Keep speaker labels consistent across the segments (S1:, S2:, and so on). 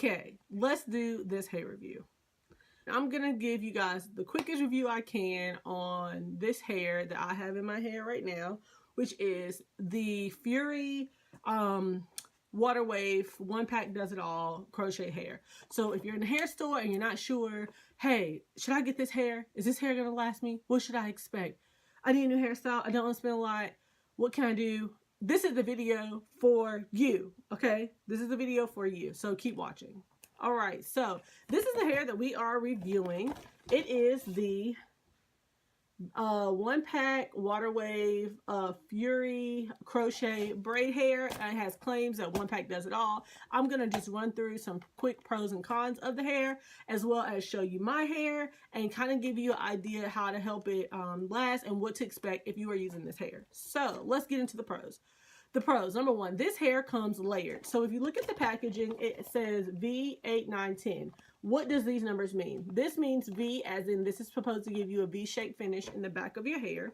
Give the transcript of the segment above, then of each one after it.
S1: Okay, let's do this hair review. I'm gonna give you guys the quickest review I can on this hair that I have in my hair right now, which is the Fury Water Wave One Pack Does It All crochet hair. So if you're in the hair store and you're not sure, hey, should I get this hair? Is this hair gonna last me? What should I expect? I need a new hairstyle. I don't want to spend a lot. What can I do? This is the video for you, okay? This is the video for you, so keep watching. All right, so this is the hair that we are reviewing. It is the One Pack Water Wave Fury Crochet Braid hair. It has claims that One Pack does it all. I'm going to just run through some quick pros and cons of the hair, as well as show you my hair and kind of give you an idea how to help it last and what to expect if you are using this hair. So let's get into the pros. The pros, number one, this hair comes layered. So if you look at the packaging, it says V, 8, 9, 10. What does these numbers mean? This means V as in this is supposed to give you a V-shaped finish in the back of your hair.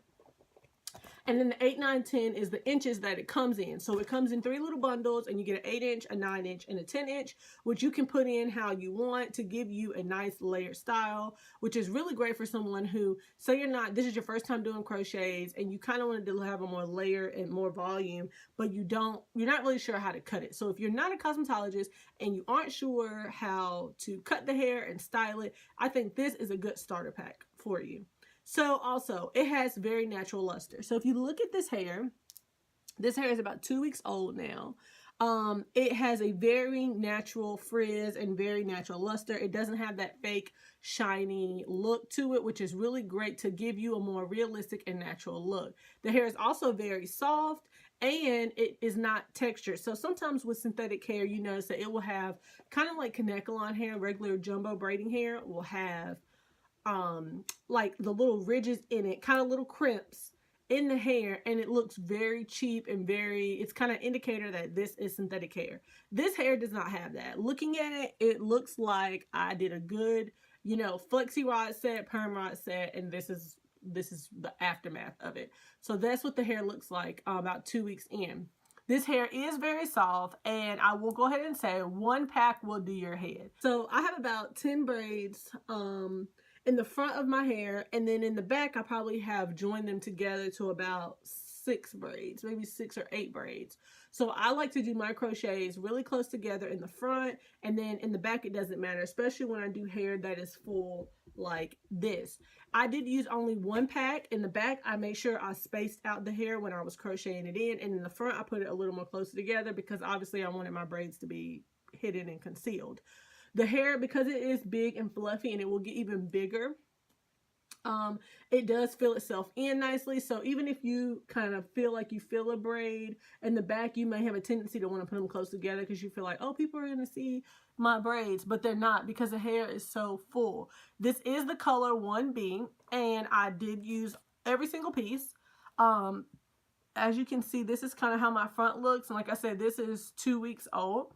S1: And then the 8, 9, 10 is the inches that it comes in. So it comes in 3 little bundles and you get an 8-inch, a 9-inch, and a 10-inch, which you can put in how you want to give you a nice layered style, which is really great for someone who, say this is your first time doing crochets and you kind of wanted to have a more layer and more volume, but you're not really sure how to cut it. So if you're not a cosmetologist and you aren't sure how to cut the hair and style it, I think this is a good starter pack for you. So also, it has very natural luster. So if you look at this hair is about 2 weeks old now. It has a very natural frizz and very natural luster. It doesn't have that fake shiny look to it, which is really great to give you a more realistic and natural look. The hair is also very soft and it is not textured. So sometimes with synthetic hair, you notice that it will have kind of like Kanekalon hair, regular jumbo braiding hair will have like the little ridges in it, kind of little crimps in the hair, and it looks very cheap and it's kind of indicator that this is synthetic hair. This hair does not have that. Looking at it, it looks like I did a good, flexi rod set, perm rod set, and this is the aftermath of it. So that's what the hair looks like about 2 weeks in. This hair is very soft, and I will go ahead and say 1 pack will do your head. So I have about 10 braids in the front of my hair, and then in the back I probably have joined them together to about 6 braids, maybe 6 or 8 braids. So I like to do my crochets really close together in the front, and then in the back it doesn't matter, especially when I do hair that is full like this. I did use only 1 pack. In the back I made sure I spaced out the hair when I was crocheting it in, and in the front I put it a little more closer together because obviously I wanted my braids to be hidden and concealed. The hair, because it is big and fluffy and it will get even bigger, it does fill itself in nicely. So even if you kind of feel like you feel a braid in the back, you may have a tendency to want to put them close together because you feel like, oh, people are going to see my braids, but they're not because the hair is so full. This is the color 1B, and I did use every single piece. As you can see, this is kind of how my front looks, and like I said, this is 2 weeks old.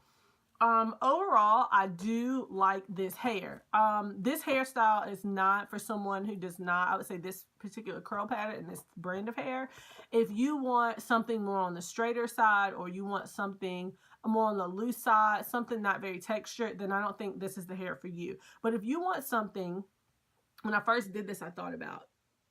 S1: Overall, I do like this hair. This hairstyle is not for someone who does not, I would say this particular curl pattern and this brand of hair. If you want something more on the straighter side, or you want something more on the loose side, something not very textured, then I don't think this is the hair for you. But if you want something, when I first did this, I thought about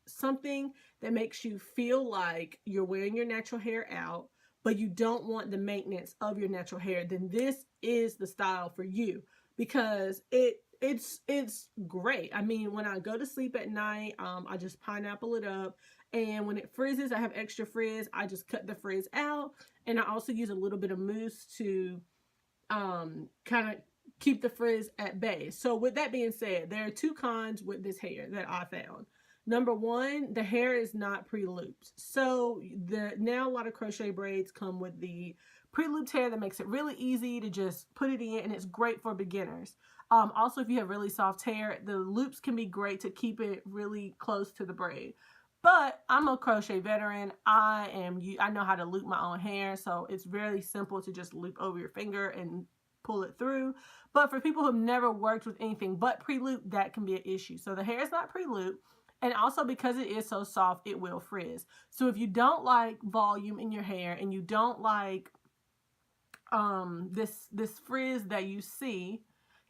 S1: something that makes you feel like you're wearing your natural hair out, but you don't want the maintenance of your natural hair, then this is the style for you, because it's great. I mean, when I go to sleep at night, I just pineapple it up, and when it frizzes, I have extra frizz, I just cut the frizz out, and I also use a little bit of mousse to kind of keep the frizz at bay. So with that being said, there are 2 cons with this hair that I found. Number one, the hair is not pre-looped. So now a lot of crochet braids come with the pre-looped hair that makes it really easy to just put it in, and it's great for beginners. Also, if you have really soft hair, the loops can be great to keep it really close to the braid. But I'm a crochet veteran. I know how to loop my own hair, so it's very simple to just loop over your finger and pull it through. But for people who've never worked with anything but pre-loop, that can be an issue. So the hair is not pre-loop. And also, because it is so soft, it will frizz. So if you don't like volume in your hair, and you don't like this frizz that you see,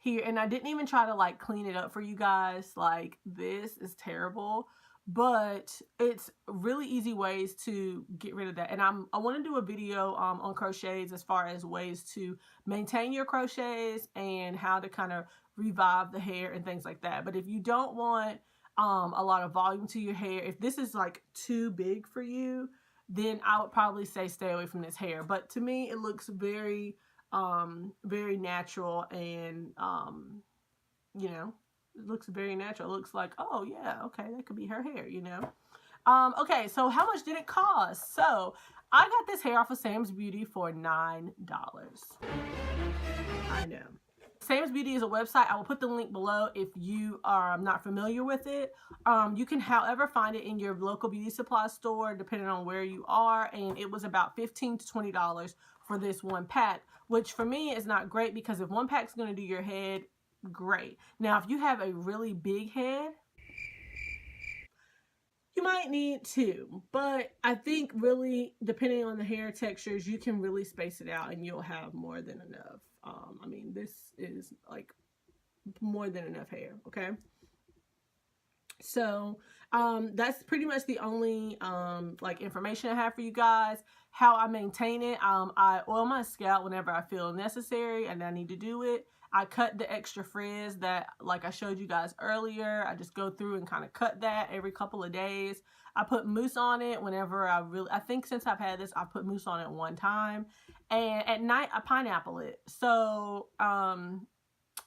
S1: here, and I didn't even try to like clean it up for you guys. Like, this is terrible, but it's really easy ways to get rid of that. And I want to do a video on crochets as far as ways to maintain your crochets and how to kind of revive the hair and things like that. But if you don't want a lot of volume to your hair, if this is like too big for you, then I would probably say stay away from this hair. But to me, it looks very very natural, and you know, it looks very natural. It looks like, oh yeah, okay, that could be her hair, you know. Okay, so how much did it cost? So I got this hair off of Sam's Beauty for $9. I know. Sam's Beauty is a website. I will put the link below if you are not familiar with it. You can, however, find it in your local beauty supply store, depending on where you are. And it was about $15 to $20 for this one pack, which for me is not great, because if one pack's going to do your head, great. Now, if you have a really big head, you might need two, but I think really depending on the hair textures, you can really space it out and you'll have more than enough. I mean, this is like more than enough hair, okay? So that's pretty much the only like information I have for you guys. How I maintain it, I oil my scalp whenever I feel necessary and I need to do it. I cut the extra frizz that, like I showed you guys earlier. I just go through and kind of cut that every couple of days. I put mousse on it whenever I think since I've had this, I put mousse on it one time. And at night, I pineapple it. So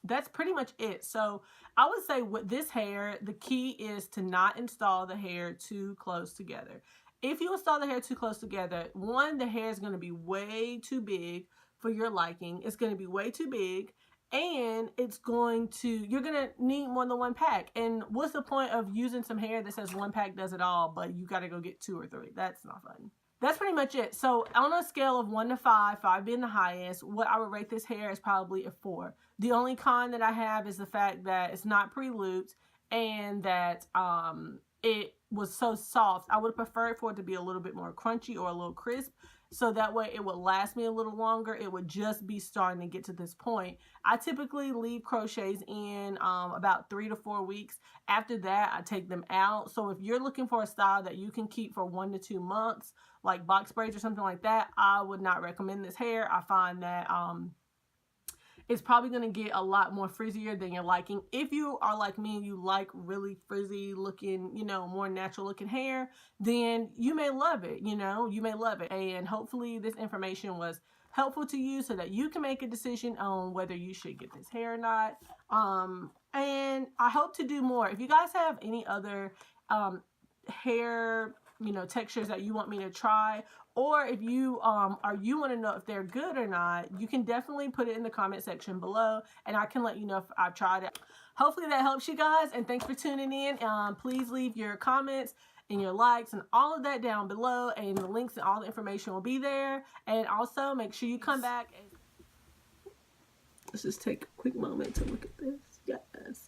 S1: that's pretty much it. So I would say with this hair, the key is to not install the hair too close together. If you install the hair too close together, one, the hair is going to be way too big for your liking. It's going to be way too big. And it's going to, you're going to need more than one pack. And what's the point of using some hair that says one pack does it all, but you got to go get 2 or 3? That's not fun. That's pretty much it. So on a scale of 1 to 5, 5 being the highest, what I would rate this hair is probably a 4. The only con that I have is the fact that it's not pre-looped and that it was so soft. I would prefer for it to be a little bit more crunchy or a little crisp, so that way it would last me a little longer. It would just be starting to get to this point. I typically leave crochets in about 3 to 4 weeks. After that, I take them out. So if you're looking for a style that you can keep for 1 to 2 months, like box braids or something like that, I would not recommend this hair. I find that it's probably going to get a lot more frizzier than you're liking. If you are like me and you like really frizzy looking, you know, more natural looking hair, then you may love it, you know, you may love it. And hopefully this information was helpful to you so that you can make a decision on whether you should get this hair or not. And I hope to do more. If you guys have any other hair, you know, textures that you want me to try, or if you you want to know if they're good or not, you can definitely put it in the comment section below and I can let you know if I've tried it. Hopefully that helps you guys, and thanks for tuning in. Please leave your comments and your likes and all of that down below, and the links and all the information will be there. And also make sure you come back and let's just take a quick moment to look at this. Yes.